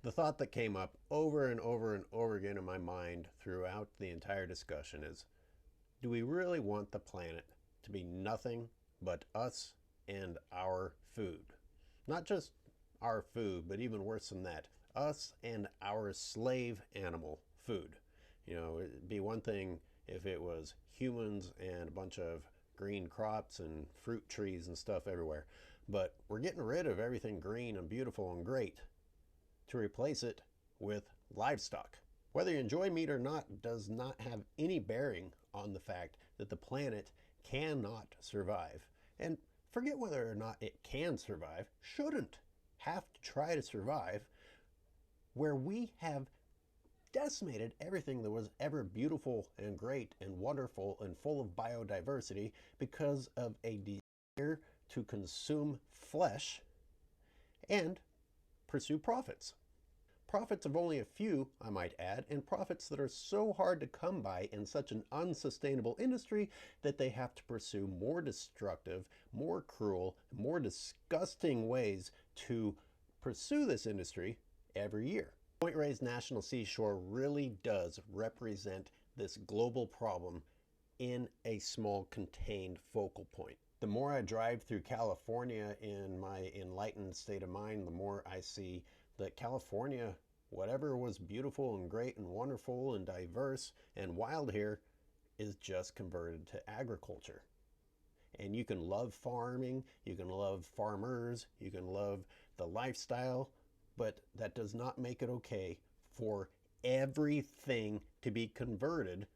The thought that came up over and over and over again in my mind throughout the entire discussion is, do we really want the planet to be nothing but us and our food? Not just our food, but even worse than that, us and our slave animal food. It'd be one thing if it was humans and a bunch of green crops and fruit trees and stuff everywhere. But we're getting rid of everything green and beautiful and great to replace it with livestock. Whether you enjoy meat or not does not have any bearing on the fact that the planet cannot survive. And forget whether or not it can survive, shouldn't have to try to survive, where we have decimated everything that was ever beautiful and great and wonderful and full of biodiversity because of a desire to consume flesh and pursue profits. Profits of only a few, I might add, and profits that are so hard to come by in such an unsustainable industry that they have to pursue more destructive, more cruel, more disgusting ways to pursue this industry every year. Point Reyes National Seashore really does represent this global problem in a small contained focal point. The more I drive through California in my enlightened state of mind, the more I see that California, whatever was beautiful and great and wonderful and diverse and wild here, is just converted to agriculture. And you can love farming, you can love farmers, you can love the lifestyle, but that does not make it okay for everything to be converted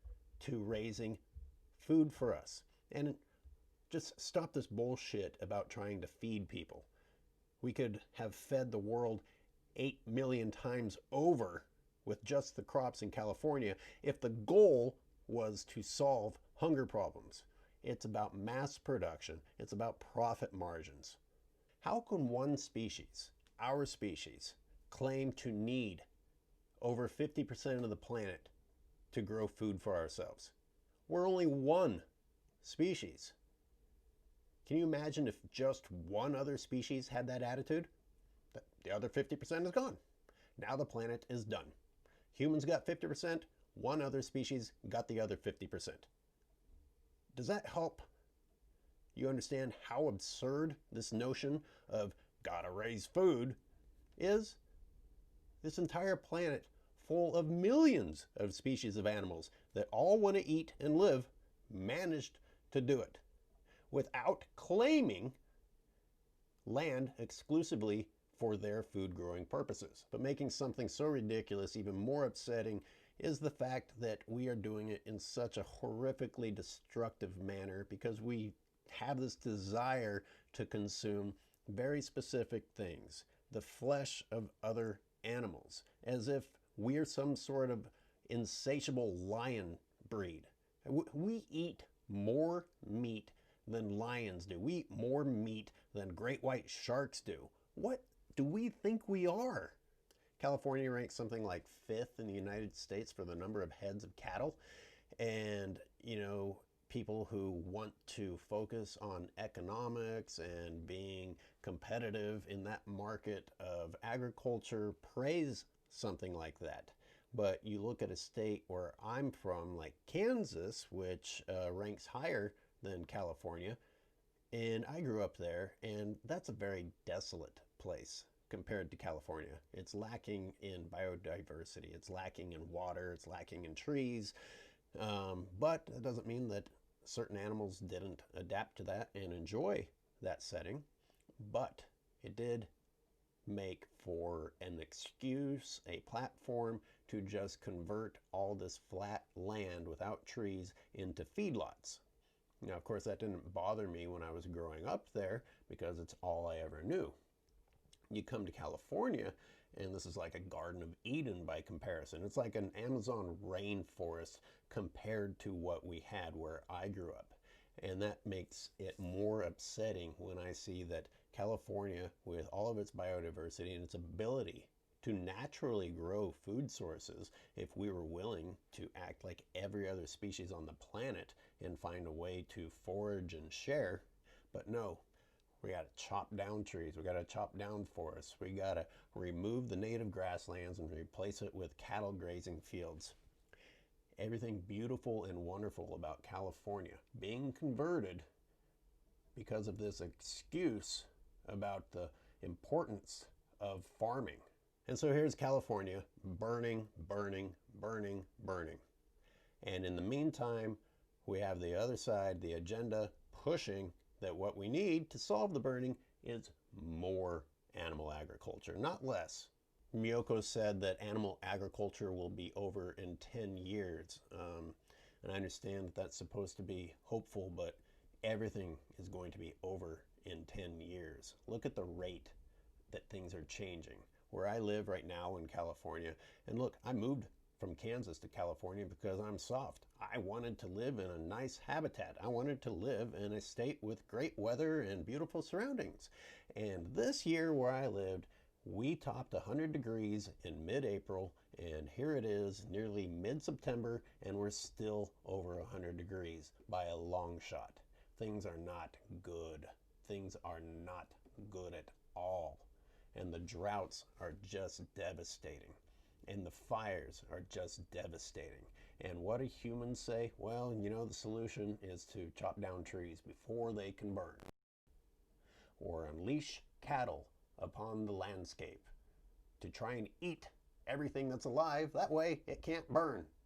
to raising food for us. And just stop this bullshit about trying to feed people. We could have fed the world 8 million times over with just the crops in California if the goal was to solve hunger problems. It's about mass production. It's about profit margins. How can one species, our species, claim to need over 50% of the planet to grow food for ourselves? We're only one species. Can you imagine if just one other species had that attitude? The other 50% is gone. Now the planet is done. Humans got 50%, one other species got the other 50%. Does that help you understand how absurd this notion of gotta raise food is? This entire planet full of millions of species of animals that all want to eat and live managed to do it without claiming land exclusively for their food growing purposes. But making something so ridiculous even more upsetting is the fact that we are doing it in such a horrifically destructive manner because we have this desire to consume very specific things, the flesh of other animals, as if we're some sort of insatiable lion breed. We eat more meat than lions do. We eat more meat than great white sharks do. What do we think we are? California ranks something like 5th in the United States for the number of heads of cattle. And, people who want to focus on economics and being competitive in that market of agriculture praise something like that. But you look at a state where I'm from, like Kansas, which ranks higher than California, and I grew up there, and that's a very desolate place compared to California. It's lacking in biodiversity, it's lacking in water, it's lacking in trees, but that doesn't mean that certain animals didn't adapt to that and enjoy that setting, but it did make for an excuse, a platform to just convert all this flat land without trees into feedlots. Now, of course, that didn't bother me when I was growing up there because it's all I ever knew. You come to California, and this is like a Garden of Eden by comparison. It's like an Amazon rainforest compared to what we had where I grew up. And that makes it more upsetting when I see that California, with all of its biodiversity and its ability to naturally grow food sources, if we were willing to act like every other species on the planet and find a way to forage and share, but no, We got to chop down trees. We got to chop down forests. We got to remove the native grasslands and replace it with cattle grazing fields. Everything beautiful and wonderful about California being converted because of this excuse about the importance of farming. And so here's California burning, burning, burning, burning. And in the meantime, we have the other side, the agenda, pushing that what we need to solve the burning is more animal agriculture, not less. Miyoko said that animal agriculture will be over in 10 years. And I understand that that's supposed to be hopeful, but everything is going to be over in 10 years. Look at the rate that things are changing. Where I live right now in California, and look, I moved from Kansas to California because I'm soft. I wanted to live in a nice habitat. I wanted to live in a state with great weather and beautiful surroundings. And this year where I lived, we topped 100 degrees in mid-April, and here it is nearly mid-September, and we're still over 100 degrees by a long shot. Things are not good. Things are not good at all. And the droughts are just devastating. And the fires are just devastating. And what do humans say? Well, you know, the solution is to chop down trees before they can burn. Or unleash cattle upon the landscape to try and eat everything that's alive. That way it can't burn.